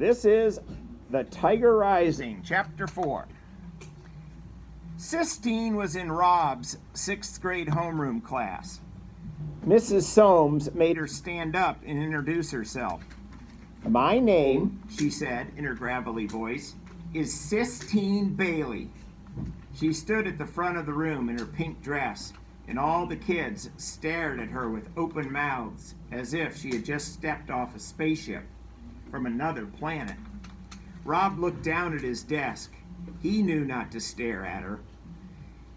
This is The Tiger Rising, Chapter 4. Sistine was in Rob's 6th grade homeroom class. Mrs. Soames made her stand up and introduce herself. "My name," she said in her gravelly voice, "is Sistine Bailey." She stood at the front of the room in her pink dress, and all the kids stared at her with open mouths as if she had just stepped off a spaceship from another planet. Rob looked down at his desk. He knew not to stare at her.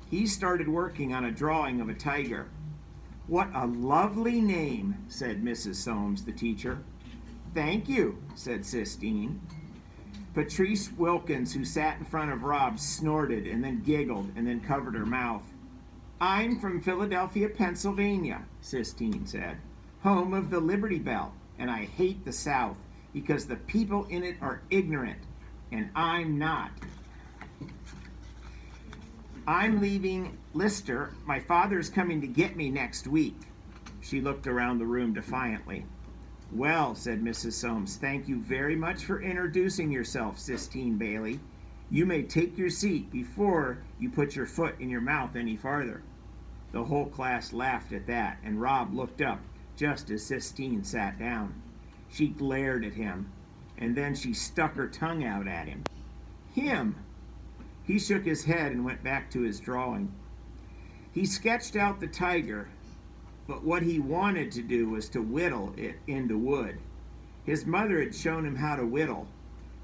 He started working on a drawing of a tiger. "What a lovely name," said Mrs. Soames, the teacher. "Thank you," said Sistine. Patrice Wilkins, who sat in front of Rob, snorted and then giggled and then covered her mouth. "I'm from Philadelphia, Pennsylvania," Sistine said, "home of the Liberty Bell, and I hate the South because the people in it are ignorant, and I'm not. I'm leaving Lister. My father's coming to get me next week." She looked around the room defiantly. "Well," said Mrs. Soames, "thank you very much for introducing yourself, Sistine Bailey. You may take your seat before you put your foot in your mouth any farther." The whole class laughed at that, and Rob looked up just as Sistine sat down. She glared at him, and then she stuck her tongue out at him. Him! He shook his head and went back to his drawing. He sketched out the tiger, but what he wanted to do was to whittle it into wood. His mother had shown him how to whittle,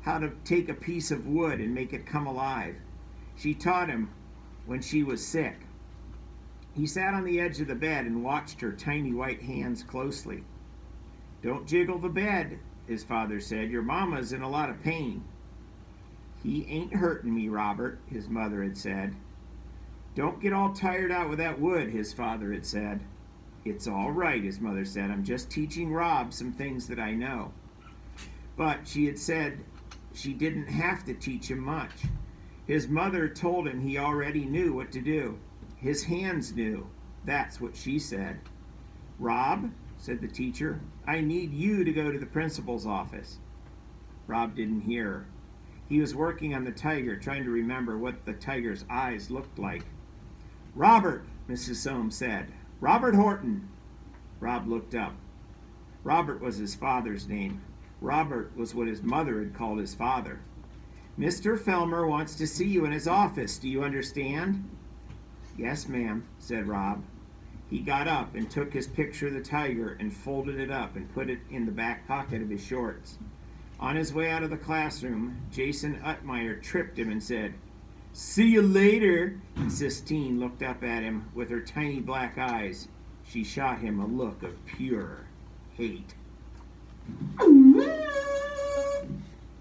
how to take a piece of wood and make it come alive. She taught him when she was sick. He sat on the edge of the bed and watched her tiny white hands closely. "Don't jiggle the bed," his father said. "Your mama's in a lot of pain." "He ain't hurting me, Robert," his mother had said. "Don't get all tired out with that wood," his father had said. "It's all right," his mother said. "I'm just teaching Rob some things that I know." But she had said she didn't have to teach him much. His mother told him he already knew what to do. His hands knew. That's what she said. "Rob," said the teacher, "I need you to go to the principal's office." Rob didn't hear her. He was working on the tiger, trying to remember what the tiger's eyes looked like. "Robert," Mrs. Soames said. "Robert Horton." Rob looked up. Robert was his father's name. Robert was what his mother had called his father. "Mr. Felmer wants to see you in his office. Do you understand?" "Yes, ma'am," said Rob. He got up and took his picture of the tiger and folded it up and put it in the back pocket of his shorts. On his way out of the classroom, Jason Utmeyer tripped him and said, "See you later." And Sistine looked up at him with her tiny black eyes. She shot him a look of pure hate. All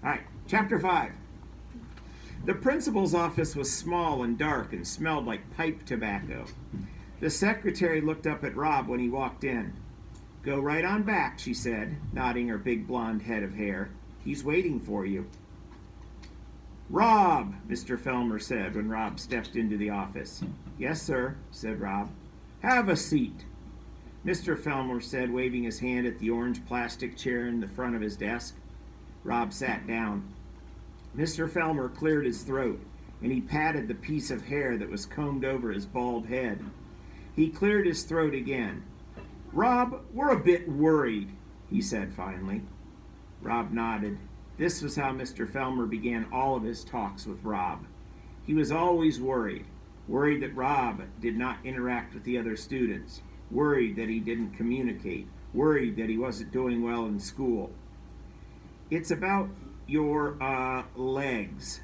right, Chapter 5. The principal's office was small and dark and smelled like pipe tobacco. The secretary looked up at Rob when he walked in. "Go right on back," she said, nodding her big blonde head of hair. "He's waiting for you." "Rob," Mr. Felmer said when Rob stepped into the office. "Yes, sir," said Rob. "Have a seat," Mr. Felmer said, waving his hand at the orange plastic chair in the front of his desk. Rob sat down. Mr. Felmer cleared his throat, and he patted the piece of hair that was combed over his bald head. He cleared his throat again. "Rob, we're a bit worried," he said finally. Rob nodded. This was how Mr. Felmer began all of his talks with Rob. He was always worried that Rob did not interact with the other students, worried that he didn't communicate, worried that he wasn't doing well in school. "It's about your legs."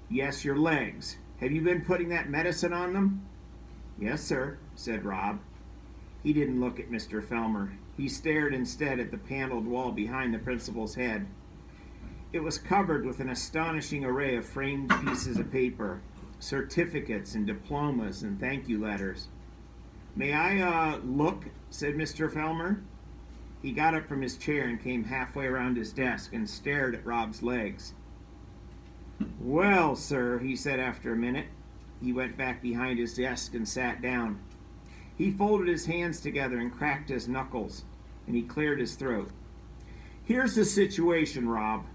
"Yes, your legs. Have you been putting that medicine on them?" "Yes, sir," said Rob. He didn't look at Mr. Felmer. He stared instead at the paneled wall behind the principal's head. It was covered with an astonishing array of framed pieces of paper, certificates and diplomas and thank you letters. "May I look?" said Mr. Felmer. He got up from his chair and came halfway around his desk and stared at Rob's legs. "Well, sir," he said after a minute. He went back behind his desk and sat down. He folded his hands together and cracked his knuckles, and he cleared his throat. "Here's the situation, Rob.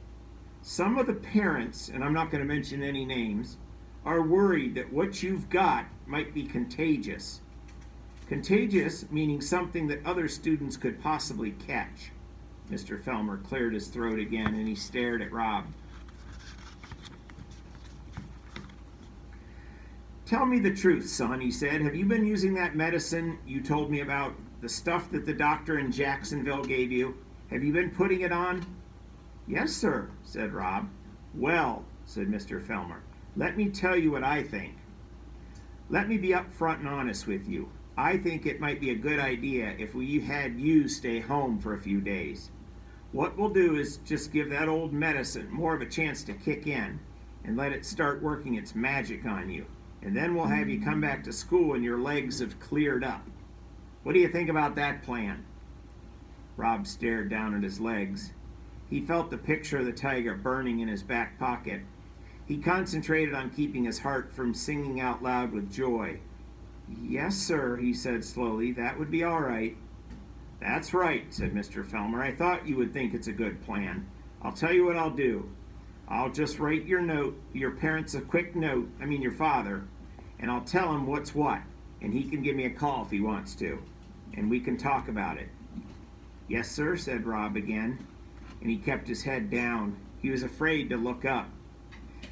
Some of the parents, and I'm not going to mention any names, are worried that what you've got might be contagious. Contagious meaning something that other students could possibly catch. Mr. Felmer cleared his throat again and he stared at Rob. Tell me the truth, son, he said. Have you been using that medicine you told me about, the stuff that the doctor in Jacksonville gave you? Have you been putting it on? Yes, sir, said Rob. Well, said Mr. Felmer, let me tell you what I think. Let me be upfront and honest with you. I think it might be a good idea if we had you stay home for a few days. What we'll do is just give that old medicine more of a chance to kick in and let it start working its magic on you. And then we'll have you come back to school when your legs have cleared up. What do you think about that plan? Rob stared down at his legs. He felt the picture of the tiger burning in his back pocket. He concentrated on keeping his heart from singing out loud with joy. Yes, sir, he said slowly. That would be all right. That's right, said Mr. Felmer. I thought you would think it's a good plan. I'll tell you what I'll do. I'll just write your parents a quick note, your father, and I'll tell him what's what, and he can give me a call if he wants to, and we can talk about it. Yes, sir, said Rob again, and he kept his head down. He was afraid to look up.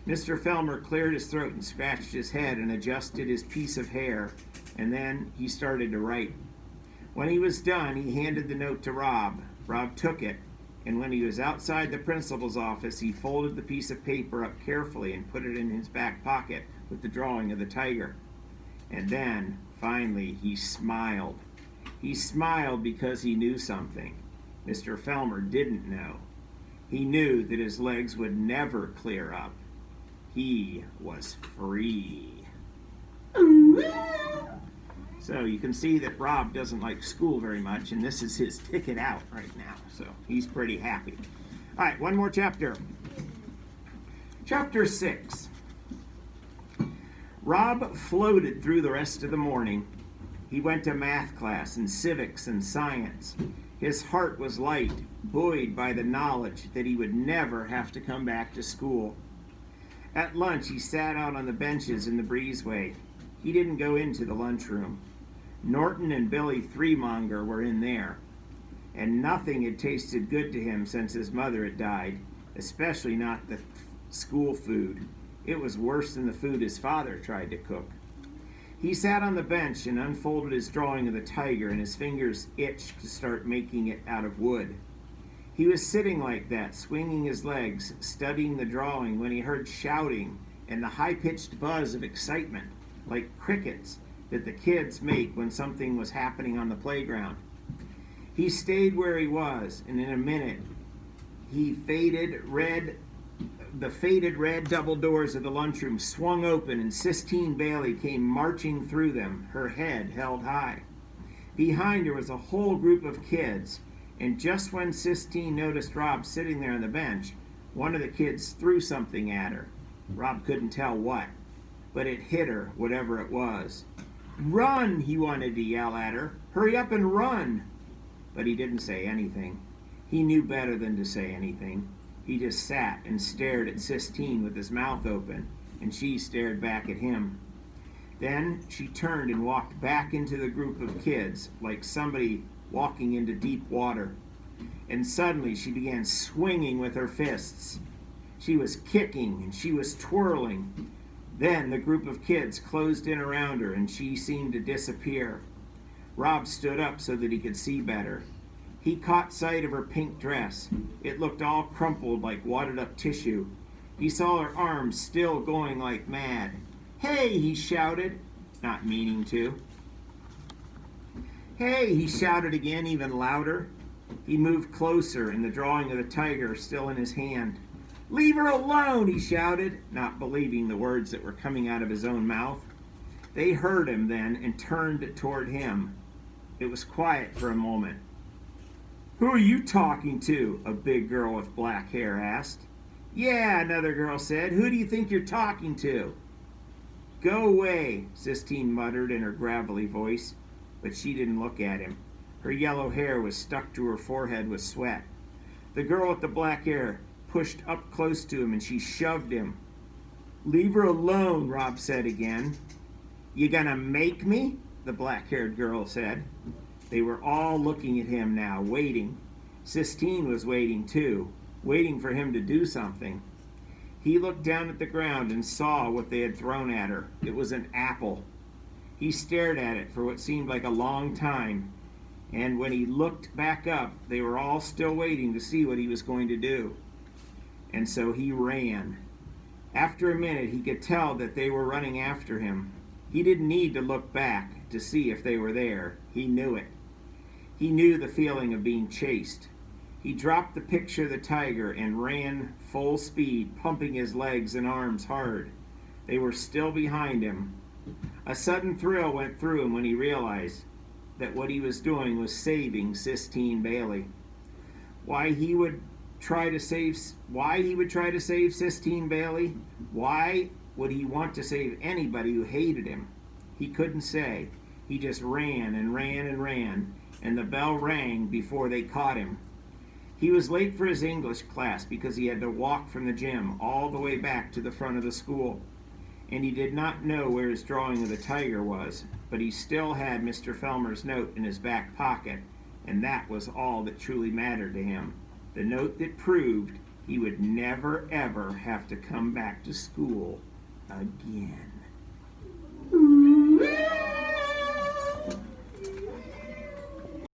Mr. Felmer cleared his throat and scratched his head and adjusted his piece of hair, and then he started to write. When he was done, he handed the note to Rob. Rob took it, and when he was outside the principal's office, he folded the piece of paper up carefully and put it in his back pocket with the drawing of the tiger. And then, finally, he smiled. He smiled because he knew something Mr. Felmer didn't know. He knew that his legs would never clear up. He was free. So you can see that Rob doesn't like school very much, and this is his ticket out right now. So he's pretty happy. All right, one more chapter. Chapter 6. Rob floated through the rest of the morning. He went to math class and civics and science. His heart was light, buoyed by the knowledge that he would never have to come back to school. At lunch, he sat out on the benches in the breezeway. He didn't go into the lunchroom. Norton and Billy Threemonger were in there, and nothing had tasted good to him since his mother had died, especially not the school food. It was worse than the food his father tried to cook. He sat on the bench and unfolded his drawing of the tiger, and his fingers itched to start making it out of wood. He was sitting like that, swinging his legs, studying the drawing, when he heard shouting and the high-pitched buzz of excitement, like crickets, that the kids make when something was happening on the playground. He stayed where he was, and in a minute, the faded red double doors of the lunchroom swung open, and Sistine Bailey came marching through them, her head held high. Behind her was a whole group of kids, and just when Sistine noticed Rob sitting there on the bench, one of the kids threw something at her. Rob couldn't tell what, but it hit her, whatever it was. Run, he wanted to yell at her. Hurry up and run. But he didn't say anything. He knew better than to say anything. He just sat and stared at Sistine with his mouth open, and she stared back at him. Then she turned and walked back into the group of kids, like somebody walking into deep water. And suddenly she began swinging with her fists. She was kicking and she was twirling. Then the group of kids closed in around her, and she seemed to disappear. Rob stood up so that he could see better. He caught sight of her pink dress. It looked all crumpled like wadded-up tissue. He saw her arms still going like mad. "Hey!" he shouted, not meaning to. "Hey!" he shouted again, even louder. He moved closer, and the drawing of the tiger still in his hand. "Leave her alone!" he shouted, not believing the words that were coming out of his own mouth. They heard him then and turned toward him. It was quiet for a moment. "Who are you talking to?" a big girl with black hair asked. "Yeah," another girl said. "Who do you think you're talking to?" "Go away," Sistine muttered in her gravelly voice, but she didn't look at him. Her yellow hair was stuck to her forehead with sweat. The girl with the black hair pushed up close to him and she shoved him. "Leave her alone," Rob said again. "You gonna make me?" the black-haired girl said. They were all looking at him now, waiting. Sistine was waiting too, waiting for him to do something. He looked down at the ground and saw what they had thrown at her. It was an apple. He stared at it for what seemed like a long time, and when he looked back up, they were all still waiting to see what he was going to do. And so he ran. After a minute, he could tell that they were running after him. He didn't need to look back to see if they were there. He knew it. He knew the feeling of being chased. He dropped the picture of the tiger and ran full speed, pumping his legs and arms hard. They were still behind him. A sudden thrill went through him when he realized that what he was doing was saving Sistine Bailey. Why he would try to save Sistine Bailey? Why would he want to save anybody who hated him? He couldn't say. He just ran and ran and ran, and the bell rang before they caught him. He was late for his English class because he had to walk from the gym all the way back to the front of the school. And he did not know where his drawing of the tiger was, but he still had Mr. Felmer's note in his back pocket, and that was all that truly mattered to him. The note that proved he would never ever have to come back to school again.